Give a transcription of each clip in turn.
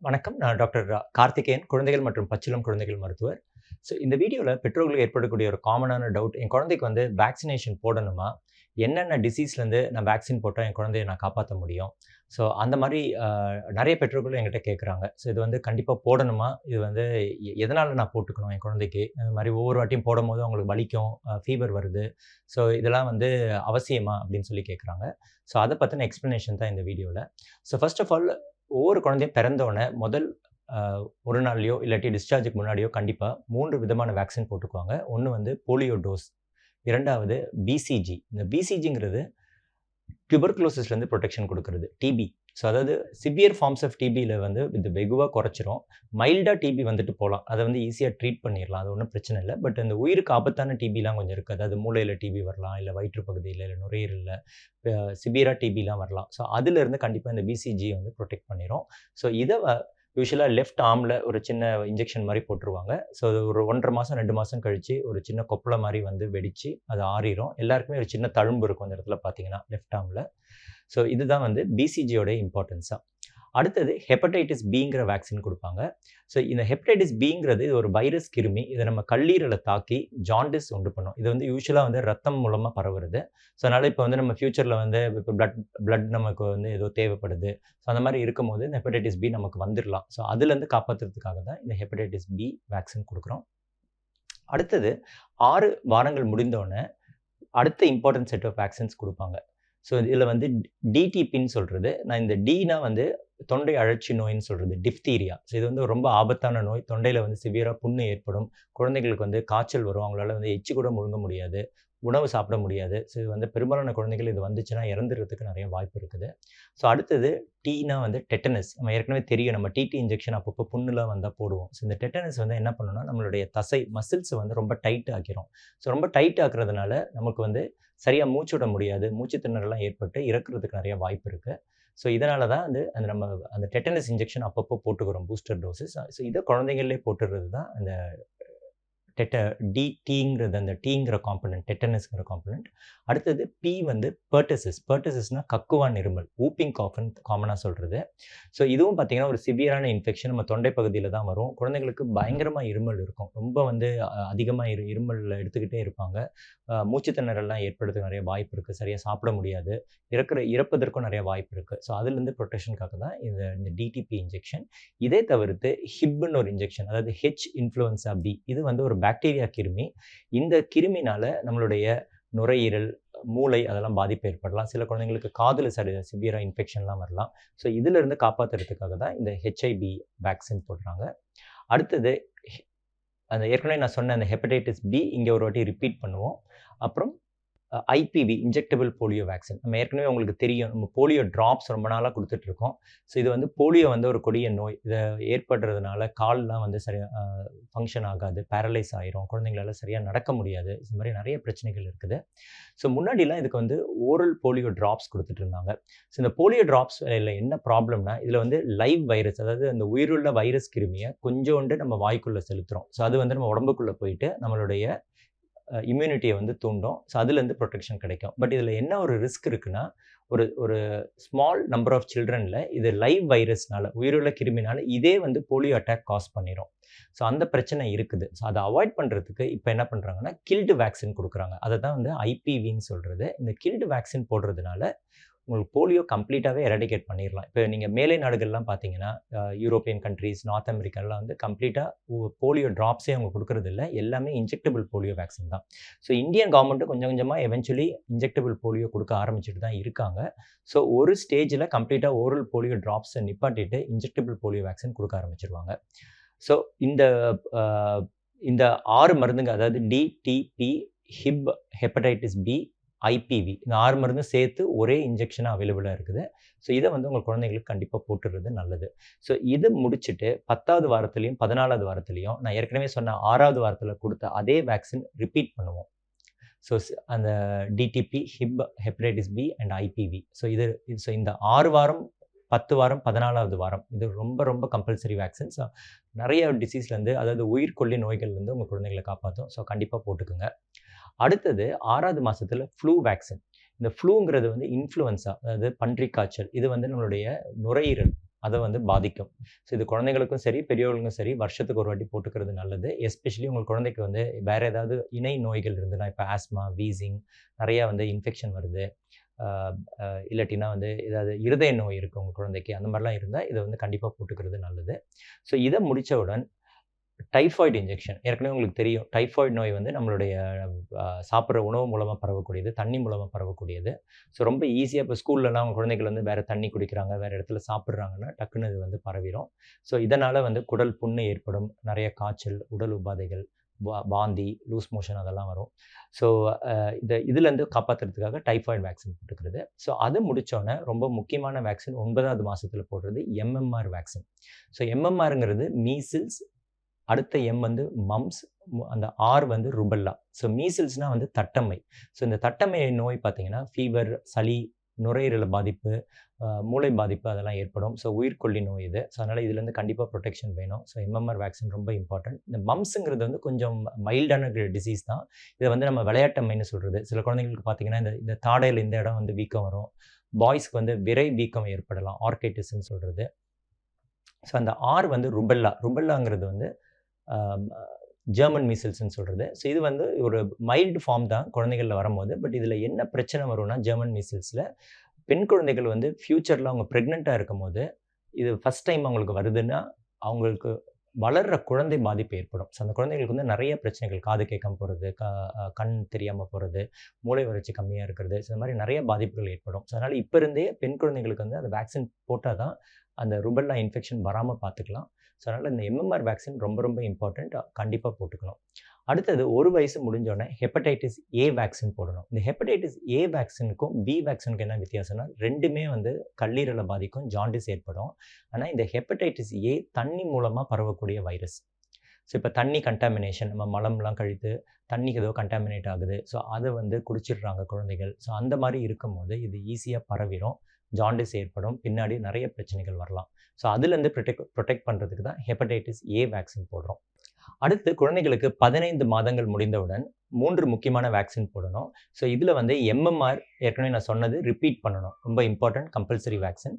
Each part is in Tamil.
வணக்கம். நான் டாக்டர் கார்த்திகேயன், குழந்தைகள் மற்றும் பச்சிளம் குழந்தைகள் மருத்துவர். இந்த வீடியோல பெற்றோர்களுக்கு ஏற்படக்கூடிய ஒரு காமனான டவுட், என் குழந்தைக்கு வந்து வேக்சினேஷன் போடணுமா? என்னென்ன டிசீஸ்லேருந்து நான் வேக்சின் போட்டா என் குழந்தைய நான் காப்பாத்த முடியும்? அந்த மாரி நெறைய பெற்றோர்கள் என்கிட்ட கேட்குறாங்க. இது வந்து கண்டிப்பா போடணுமா? இது வந்து எதனால நான் போட்டுக்கணும் என் குழந்தைக்கு? அது மாரி ஒவ்வொரு வாட்டியும் போடும்போது அவங்களுக்கு வலிக்கும், ஃபீவர் வருது. இதெல்லாம் வந்து அவசியமா? அப்படின்னு சொல்லி கேட்குறாங்க. அத பத்தின எக்ஸ்ப்ளனேஷன் தான் இந்த வீடியோல. ஃபர்ஸ்ட் ஆஃப் ஆல் ஒவ்வொரு குழந்தையும் பிறந்த உடனே முதல் அ 1 நாள்லயோ, இல்லாட்டி டிஸ்சார்ஜ்க்கு முன்னாடியோ கண்டிப்பா 3 விதமான வேக்சின் போட்டுக்குவாங்க. ஒண்ணு வந்து போலியோ டோஸ். 2வது பிசிஜி. இந்த பிசிஜிங்கிறது டியூபர்குலோசிஸ்லேருந்து புரொடெக்ஷன் குடுக்குறது. டிபி. அதாவது சிவியர் ஃபார்ம்ஸ் ஆஃப் டிபில வந்து இது வெகுவா குறைச்சிரும். மைல்டா டிபி வந்துட்டு போலாம். அத வந்து ஈஸியா ட்ரீட் பண்ணிறலாம். அது ஒண்ணும் பிரச்சனை இல்ல. பட் இந்த உயிருக்கு ஆபத்தான டிபிலாம் கொஞ்சம் இருக்கு. அதாவது மூளையில டிபி வரலாம், இல்ல வயிற்று பகுதியில, இல்ல நுரையீரல்ல சிவியரா டிபிலாம் வரலாம். அதிலிருந்து கண்டிப்பா இந்த பிசிஜி வந்து புரொடெக்ட் பண்ணிரும். இத யூசுவலா லெஃப்ட் ஆர்ம்ல ஒரு சின்ன இன்ஜெக்ஷன் மாரி போட்டுருவாங்க. அது ஒரு 1 1/2 மாசம், 2 மாசம் கழிச்சு ஒரு சின்ன கொப்பளம் மாரி வந்து வெடிச்சு, அது ஆறிரும். எல்லாருக்குமே ஒரு சின்ன தழும்பு இருக்கும் அந்த இடத்துல பார்த்தீங்கன்னா, லெஃப்ட் ஆர்ம்ல. இதுதான் வந்து பிசிஜியோட இம்பார்ட்டன்ஸா. அடுத்தது ஹெப்படைட்டிஸ் பிங்கிற வேக்சின் குடுப்பாங்க. இந்த ஹெப்படைட்டிஸ் பிங்கிறது இது ஒரு வைரஸ் கிருமி. இத நம்ம கல்லீரல தாக்கி ஜாண்டிஸ் உண்டு பண்ணும். இது வந்து யூசுவலா வந்து ரத்தம் மூலமா பரவுறது. அதனால இப்ப வந்து நம்ம ஃபியூச்சர்ல வந்து இப்ப பிளட் நமக்கு வந்து ஏதோ தேவைப்படுது. அந்த மாரி இருக்கும்போது இந்த ஹெப்படைட்டிஸ் பி நமக்கு வந்துரலாம். அதுலருந்து காப்பாத்துறதுக்காக தான் இந்த ஹெப்படைட்டிஸ் பி வேக்சின் குடுக்குறோம். அடுத்தது 6 வாரங்கள் முடிந்தோனே அடுத்த இம்பார்ட்டன்ட் செட் ஆஃப் வேக்சின்ஸ் குடுப்பாங்க. இதில வந்து டிடிபின்னு சொல்றது. நான் இந்த டினா வந்து தொண்டை அழற்சி நோய்ன்னு சொல்றது. டிப்தீரியா. இது வந்து ரொம்ப ஆபத்தான நோய். தொண்டையில வந்து சிவியரா புண்ணு ஏற்படும். குழந்தைகளுக்கு வந்து காய்ச்சல் வரும். அவங்களால வந்து எச்சி கூட முழுங்க முடியாது. உணவு சாப்பிட முடியாது. இது வந்து பெரும்பாலான குழந்தைகள் இது வந்துச்சுன்னா இறந்துறதுக்கு நெறைய வாய்ப்பு இருக்குது. அடுத்தது டீனா வந்து டெட்டனஸ். நம்ம ஏற்கனவே தெரியும். நம்ம டிடி இன்ஜெக்ஷன் அப்பப்போ புண்ணுலாம் வந்தா போடுவோம். இந்த டெட்டனஸ் வந்து என்ன பண்ணும்னா, நம்மளுடைய தசை மசில்ஸ வந்து ரொம்ப டைட் ஆக்கிரும். ரொம்ப டைட் ஆக்குறதுனால நமக்கு வந்து சரியா மூச்சு விட முடியாது. மூச்சு திணறல்லாம் ஏற்பட்டு இறக்குறதுக்கு நெறைய வாய்ப்பு இருக்கு. இதனால தான் வந்து அந்த டெட்டனஸ் இன்ஜெக்ஷன் அப்பப்போ போட்டுக்கிறோம் பூஸ்டர் டோசஸ். இத குழந்தைகள்லயே போட்டுறது தான் அந்த டெட்ட டிடிங்கிறது அந்த டிங்கிற காம்போனன்ட், டெட்டனஸ்ங்கிற காம்போனன்ட். அடுத்தது பி வந்து பெர்டசிஸ். பெர்டசிஸ்னா கக்குவான் இருமல். வூப்பிங் காஃப்ன்னு காமனா சொல்றது. இதுவும் பார்த்தீங்கன்னா, ஒரு சிவியரான இன்ஃபெக்ஷன் நம்ம தொண்டை பகுதியில தான் வரும். குழந்தைகளுக்கு பயங்கரமா இருமல் இருக்கும். ரொம்ப வந்து அதிகமா இருமல் எடுத்துக்கிட்டே இருப்பாங்க. மூச்சு திணறல்லாம் ஏற்படுறதுக்கு நெறைய வாய்ப்பு இருக்கு. சரியா சாப்பிட முடியாது. இறப்பதற்கும் நெறைய வாய்ப்பு இருக்கு. அதிலிருந்து புரொடெக்ஷனுக்காக தான் இந்த டிடிபி இன்ஜெக்ஷன். இதே தவிர்த்து ஹிப்ன்னு ஒரு இன்ஜெக்ஷன். அதாவது இன்ஃப்ளூயன்ஸா பி. இது வந்து ஒரு பாக்டீரியா கிருமி. இந்த கிருமினால நம்மளுடைய நுரையீரல், மூளை அதெல்லாம் பாதிப்பு ஏற்படலாம். சில குழந்தைங்களுக்கு காதுல சிவியரா இன்ஃபெக்ஷன்லாம் வரலாம். இதிலிருந்து காப்பாத்துறதுக்காக தான் இந்த ஹெச்ஐபி வேக்சின் போடுறாங்க. அடுத்தது அந்த ஏற்கனவே நான் சொன்ன அந்த ஹெப்படைட்டிஸ் பி இங்க ஒரு வாட்டி ரிப்பீட் பண்ணுவோம். அப்புறம் ஐபிவி இன்ஜெக்டபிள் போலியோ வேக்சின். நம்ம ஏற்கனவே உங்களுக்கு தெரியும். நம்ம போலியோ ட்ராப்ஸ் ரொம்ப நாளா குடுத்துட்டு இருக்கோம். இது வந்து போலியோ வந்து ஒரு கொடிய நோய். இத ஏற்படுறதுனால கால்லாம் வந்து சரியா ஃபங்ஷன் ஆகாது. பேரலைஸ் ஆயிரும். குழந்தைங்களால சரியா நடக்க முடியாது. இந்த மாரி நெறைய பிரச்சனைகள் இருக்குது. முன்னாடிலாம் இதுக்கு வந்து ஓரல் போலியோ ட்ராப்ஸ் குடுத்துட்டு இருந்தாங்க. இந்த போலியோ ட்ராப்ஸ்ல என்ன ப்ராப்ளம்னா, இதுல வந்து லைவ் வைரஸ் அதாவது அந்த உயிருள்ள வைரஸ் கிருமிய கொஞ்சோண்டு நம்ம வாய்க்குள்ள செலுத்துறோம். அது வந்து நம்ம உடம்புக்குள்ள போயிட்டு நம்மளுடைய இம்யூனிட்டிய வந்து தூண்டும். அதுலேருந்து புரொடெக்ஷன் கிடைக்கும். பட் இதில என்ன ஒரு ரிஸ்க் இருக்குன்னா, ஒரு ஒரு ஸ்மால் நம்பர் ஆஃப் சில்ட்ரன்ல இது லைவ் வைரஸ்னால, உயிருள்ள கிருமினால இதே வந்து போலியோ அட்டாக் காஸ் பண்ணிரும். அந்த பிரச்சனை இருக்குது. அத அவாய்ட் பண்றதுக்கு இப்ப என்ன பண்றாங்கன்னா, கில்டு வேக்சின் குடுக்குறாங்க. அத தான் வந்து ஐபிவின்னு சொல்றது. இந்த கில்டு வேக்சின் போடுறதுனால உங்களுக்கு போலியோ கம்ப்ளீட்டாவே எராடிகேட் பண்ணிரலாம். இப்ப நீங்க மேலை நாடுகள்லாம் பார்த்தீங்கன்னா, யூரோப்பியன் கண்ட்ரீஸ், நார்த் அமெரிக்காலாம் வந்து கம்ப்ளீட்டா போலியோ ட்ராப்ஸே அவங்க குடுக்குறதில்ல. எல்லாமே இன்ஜெக்டபிள் போலியோ வேக்சின் தான். இந்தியன் கவர்ன்மென்ட்டும் கொஞ்சம் கொஞ்சமா எவென்ச்சுவலி இன்ஜெக்டபிள் போலியோ குடுக்க ஆரம்பிச்சுட்டு தான் இருக்காங்க. ஒரு ஸ்டேஜ்ல கம்ப்ளீட்டா ஓரல் போலியோ ட்ராப்ஸ நிப்பாட்டிட்டு இன்ஜெக்டபிள் போலியோ வேக்சின் குடுக்க ஆரம்பிச்சுருவாங்க. ஸோ இந்த அ இந்த 6 மருந்துங்க அதாவது D, T, P, hepatitis B, IPV இந்த 6 மருந்தும் சேர்த்து ஒரே இன்ஜெக்ஷனா அவைலபிளா இருக்குது. இத வந்து உங்க குழந்தைகளுக்கு கண்டிப்பா போட்டுறது நல்லது. இது முடிச்சுட்டு 10வது வாரத்திலயும், 14வது வாரத்திலயும் நான் ஏற்கனவே சொன்ன 6வது வாரத்தில குடுத்த அதே வேக்சின் ரிப்பீட் பண்ணுவோம். ஸோ அந்த DTP, hepatitis B and IPV. இந்த 6 வாரம், 10 வாரம், 14வது வாரம் இது ரொம்ப ரொம்ப கம்பல்சரி வேக்சின். நெறைய டிசீஸ்லேருந்து அதாவது உயிர்கொல்லி நோய்கள்லேருந்து உங்க குழந்தைகள காப்பாத்தும். கண்டிப்பா போட்டுக்கங்க. அடுத்தது 6வது மாசத்துல ஃப்ளூ வேக்சின். இந்த ஃப்ளூங்கிறது வந்து இன்ஃப்ளூயன்ஸா அதாவது பன்றிக் காய்ச்சல். இது வந்து நம்மளுடைய நுரையீரல் அதை வந்து பாதிக்கும். ஸோ இது குழந்தைகளுக்கும் சரி, பெரியவர்களுக்கும் சரி வருஷத்துக்கு ஒரு வாட்டி போட்டுக்கிறது நல்லது. எஸ்பெஷலி உங்கள் குழந்தைக்கு வந்து வேற ஏதாவது இணை நோய்கள் இருந்ததுன்னா, இப்போ ஆஸ்மா, வீசிங் நிறையா வந்து இன்ஃபெக்ஷன் வருது. அ அ இல்லாட்டினா வந்து ஏதாவது இருதய நோய் இருக்கு உங்க குழந்தைக்கு. அந்த மாரிலாம் இருந்தா இத வந்து கண்டிப்பா போட்டுக்கிறது நல்லது. ஸோ இத முடிச்சவுடன் டைஃபாய்டு இன்ஜெக்ஷன். ஏற்கனவே உங்களுக்கு தெரியும். டைஃபாய்டு நோய் வந்து நம்மளுடைய சாப்பிடுற உணவு மூலமா பரவக்கூடியது, தண்ணி மூலமா பரவக்கூடியது. ஸோ ரொம்ப ஈஸியா இப்போ ஸ்கூல்லலாம் உங்க குழந்தைகள் வந்து வேற தண்ணி குடிக்கிறாங்க, வேற இடத்துல சாப்பிடுறாங்கன்னா, டக்குனு இது வந்து பரவிரும். ஸோ இதனால வந்து குடல் புண்ணு ஏற்படும், நெறைய காய்ச்சல், உடல் உபாதைகள், வாந்தி, லூஸ் மோஷன் அதெல்லாம் வரும். ஸோ இதுலேருந்து காப்பாத்துறதுக்காக டைஃபாய்டு வேக்சின் போட்டுக்கிறது. ஸோ அது முடிச்சோனே ரொம்ப முக்கியமான வேக்சின் 9வது மாசத்துல போடுறது எம்எம்ஆர் வேக்சின். ஸோ எம்எம்ஆர்ங்கிறது மீசில்ஸ், அடுத்த எம் வந்து மம்ப்ஸ், அந்த ஆர் வந்து ருபெல்லா. ஸோ மீசில்ஸ்னா வந்து தட்டம்மை. ஸோ இந்த தட்டம்மை நோய் பார்த்தீங்கன்னா, ஃபீவர், சளி, நுரையீரல் பாதிப்பு, மூளை பாதிப்பு அதெல்லாம் ஏற்படும். ஸோ உயிர்க்கொல்லி நோய் இது. ஸோ அதனால இதுலேருந்து கண்டிப்பா புரொடெக்ஷன் வேணும். ஸோ எம்எம்ஆர் வேக்சின் ரொம்ப இம்பார்ட்டன்ட். இந்த மம்ப்ஸ்ங்கிறது வந்து கொஞ்சம் மைல்டான டிசீஸ் தான். இத வந்து நம்ம விளையாட்டம்மைன்னு சொல்றது. சில குழந்தைங்களுக்கு பார்த்தீங்கன்னா, இந்த இந்த தாடையில இந்த இடம் வந்து வீக்கம் வரும். பாய்ஸ்க்கு வந்து விரை வீக்கம் ஏற்படலாம். ஆர்க்கைட்டிஸ்ன்னு சொல்றது. ஸோ அந்த ஆர் வந்து ருபெல்லா. ருபெல்லாங்கிறது வந்து அ ஜெர்மன் மீசில்ஸ்ன்னு சொல்றது. ஸோ இது வந்து ஒரு மைல்டு ஃபார்ம் தான் குழந்தைகள்ல வரும்போது. பட் இதில என்ன பிரச்சனை வரும்னா, ஜெர்மன் மீசில்ஸ்ல பெண் குழந்தைகள் வந்து ஃபியூச்சர்ல அவங்க பிரெக்னன்ட்டா இருக்கும்போது, இது ஃபர்ஸ்ட் டைம் அவங்களுக்கு வருதுன்னா, அவங்களுக்கு வளர்ற குழந்தை பாதிப்பு ஏற்படும். ஸோ அந்த குழந்தைகளுக்கு வந்து நெறைய பிரச்சனைகள், காது கேட்காம போறது, கண் தெரியாம போறது, மூளை வளர்ச்சி கம்மியா இருக்கிறது. ஸோ இந்த மாரி நெறைய பாதிப்புகள் ஏற்படும். ஸோ அதனால இப்ப இருந்தே பெண் குழந்தைகளுக்கு வந்து அந்த வேக்சின் போட்டா தான், அந்த ருபெல்லா இன்ஃபெக்ஷன் வராம பார்த்துக்கலாம். ஸோ அதனால இந்த எம்எம்ஆர் வேக்சின் ரொம்ப ரொம்ப இம்பார்ட்டன்ட். கண்டிப்பா போட்டுக்கணும். அடுத்தது 1 வயசு முடிஞ்சோனே ஹெப்படைட்டிஸ் ஏ வேக்சின் போடணும். இந்த ஹெப்படைட்டிஸ் ஏ வேக்சினுக்கும், பி வேக்சினுக்கும் என்ன வித்தியாசம்னா, 2மே வந்து கல்லீரல பாதிக்கும், ஜாண்டிஸ் ஏற்படும். ஆனா இந்த ஹெப்படைட்டிஸ் ஏ தண்ணி மூலமா பரவக்கூடிய வைரஸ். ஸோ இப்ப தண்ணி கன்டாமினேஷன், நம்ம மலம்லாம் கழித்து தண்ணிக்கு ஏதோ கன்டாமினேட் ஆகுது. ஸோ அத வந்து குடிச்சிடுறாங்க குழந்தைகள். ஸோ அந்த மாரி இருக்கும்போது இது ஈஸியா பரவிரும். ஜாண்டிஸ் ஏற்படும். பின்னாடி நெறைய பிரச்சனைகள் வரலாம். ஸோ அதுலேருந்து புரொடெக்ட் பண்றதுக்கு தான் ஹெப்படைட்டிஸ் ஏ வேக்சின் போடுறோம். அடுத்து குழந்தைகளுக்கு 15 மாதங்கள் முடிந்தவுடன் 3 முக்கியமான வேக்சின் போடணும். ஸோ இதில வந்து எம்எம்ஆர் ஏற்கனவே நான் சொன்னது ரிப்பீட் பண்ணணும். ரொம்ப இம்பார்ட்டன்ட் கம்பல்சரி வேக்சின்.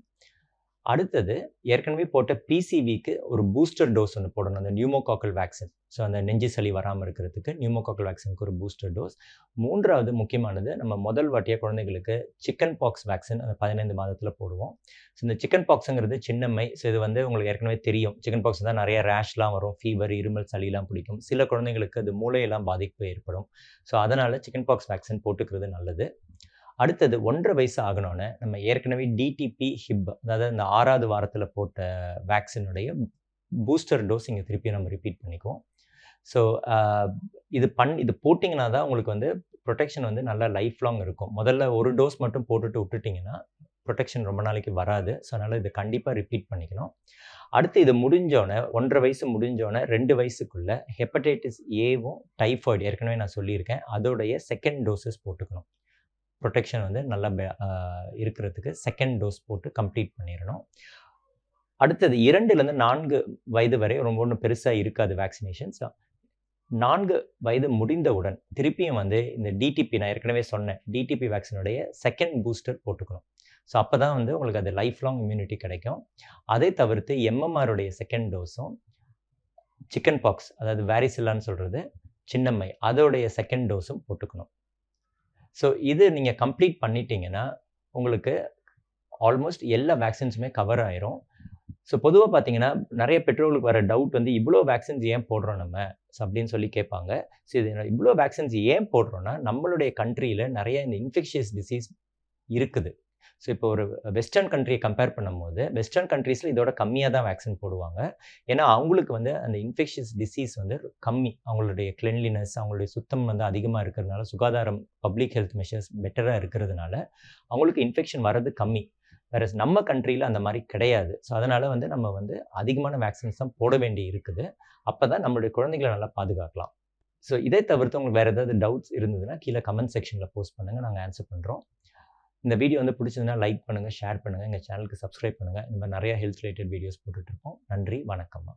அடுத்தது ஏற்கனவே போட்ட பிசிவிக்கு ஒரு பூஸ்டர் டோஸ் ஒண்ணு போடணும். அந்த நியூமோகாக்கல் வேக்சின். ஸோ அந்த நெஞ்சு சளி வராம இருக்கிறதுக்கு நியூமோகாக்கல் வேக்சினுக்கு ஒரு பூஸ்டர் டோஸ். 3வது முக்கியமானது நம்ம முதல் வாட்டியா குழந்தைகளுக்கு சிக்கன் பாக்ஸ் வேக்சின் அந்த 15 மாதத்தில போடுவோம். ஸோ இந்த சிக்கன் பாக்ஸ்ங்கிறது சின்னம்மை. ஸோ இது வந்து உங்களுக்கு ஏற்கனவே தெரியும். சிக்கன் பாக்ஸ் தான் நெறைய ரேஷ்லாம் வரும். ஃபீவர், இருமல், சளிலாம் பிடிக்கும். சில குழந்தைங்களுக்கு அது மூளையெல்லாம் பாதிப்பு ஏற்படும். ஸோ அதனால சிக்கன் பாக்ஸ் வேக்சின் போட்டுக்கிறது நல்லது. அடுத்தது 1 1/2 வயசு ஆகணும்னு நம்ம ஏற்கனவே டிடிபி, ஹிப் அதாவது இந்த 6வது வாரத்தில போட்ட வேக்சினுடைய பூஸ்டர் டோஸ் இங்க திருப்பி நம்ம ரிப்பீட் பண்ணிக்குவோம். ஸோ அ இது போட்டீங்கன்னா தான் உங்களுக்கு வந்து புரொடெக்ஷன் வந்து நல்லா லைஃப் லாங் இருக்கும். முதல்ல 1 டோஸ் மட்டும் போட்டுட்டு விட்டுட்டீங்கன்னா, புரொடெக்ஷன் ரொம்ப நாளைக்கு வராது. ஸோ அதனால இத கண்டிப்பா ரிப்பீட் பண்ணிக்கணும். அடுத்து இது முடிஞ்சோனே 1 1/2 வயசு முடிஞ்சோனே 2 வயசுக்குள்ள ஹெப்படைட்டிஸ் ஏவும், டைஃபாய்டு ஏற்கனவே நான் சொல்லியிருக்கேன். அதோடைய 2ண்ட் டோசஸ் போட்டுக்கணும். புரொடெக்ஷன் வந்து நல்லா இருக்கிறதுக்கு 2ண்ட் டோஸ் போட்டு கம்ப்ளீட் பண்ணிறணும். அடுத்தது 2லேருந்து 4 வயது வரை ரொம்ப ஒண்ணும் பெருசா இருக்காது வேக்சினேஷன்ஸ். 4 வயது முடிந்தவுடன் திருப்பியும் வந்து இந்த டிடிபி நான் ஏற்கனவே சொன்னேன். டிடிபி வேக்சினுடைய 2ண்ட் பூஸ்டர் போட்டுக்கணும். ஸோ அப்பதான் வந்து உங்களுக்கு அது லைஃப் லாங் இம்யூனிட்டி கிடைக்கும். அதை தவிர்த்து எம்எம்ஆர் உடைய 2ண்ட் டோஸும், சிக்கன் பாக்ஸ் அதாவது வாரிசில்லான்னு சொல்றது, சின்னம்மை அதோடைய 2ண்ட் டோஸும் போட்டுக்கணும். ஸோ இது நீங்க கம்ப்ளீட் பண்ணிட்டீங்கன்னா, உங்களுக்கு ஆல்மோஸ்ட் எல்லா வேக்சின்ஸுமே கவர் ஆயிரும். ஸோ பொதுவா பார்த்தீங்கன்னா, நெறைய பெற்றோர்களுக்கு வர டவுட் வந்து இவ்ளோ வேக்சின்ஸ் ஏன் போடுறோம் நம்ம? அப்படின்னு சொல்லி கேட்பாங்க. ஸோ இது இவ்ளோ வேக்சின்ஸ் ஏன் போடுறோம்னா, நம்மளுடைய கண்ட்ரியில நெறைய இந்த இன்ஃபெக்ஷியஸ் டிசீஸ் இருக்குது. ஸோ இப்போ ஒரு வெஸ்டர்ன் கண்ட்ரிய கம்பேர் பண்ணும்போது, வெஸ்டர்ன் கண்ட்ரீஸ்ல இதோட கம்மியா தான் வேக்சின் போடுவாங்க. ஏன்னா, அவங்களுக்கு வந்து அந்த இன்ஃபெக்ஷியஸ் டிசீஸ் வந்து கம்மி. அவங்களுடைய கிளென்லினஸ், அவங்களுடைய சுத்தம் வந்து அதிகமா இருக்கிறதுனால, சுகாதாரம், பப்ளிக் ஹெல்த் மெஷர்ஸ் பெட்டரா இருக்கிறதுனால, அவங்களுக்கு இன்ஃபெக்ஷன் வர்றது கம்மி. வேறஸ் நம்ம கண்ட்ரில அந்த மாரி கிடையாது. ஸோ அதனால வந்து நம்ம வந்து அதிகமான வேக்சின்ஸ் தான் போட வேண்டி இருக்குது. அப்பதான் நம்மளுடைய குழந்தைகள நல்லா பாதுகாக்கலாம். ஸோ இதை தவிர்த்து உங்களுக்கு வேற ஏதாவது டவுட்ஸ் இருந்ததுன்னா, கீழ கமெண்ட் செக்ஷன்ல போஸ்ட் பண்ணுங்க. நாங்க ஆன்ஸர் பண்றோம். இந்த வீடியோ வந்து பிடிச்சதுன்னா லைக் பண்ணுங்க, ஷேர் பண்ணுங்க. எங்க சேனலுக்கு சப்ஸ்கிரைப் பண்ணுங்க. இந்த மாரி நெறைய ஹெல்த் ரிலேட்டட் வீடியோஸ் போட்டுட்டு இருப்போம். நன்றி, வணக்கம்மா.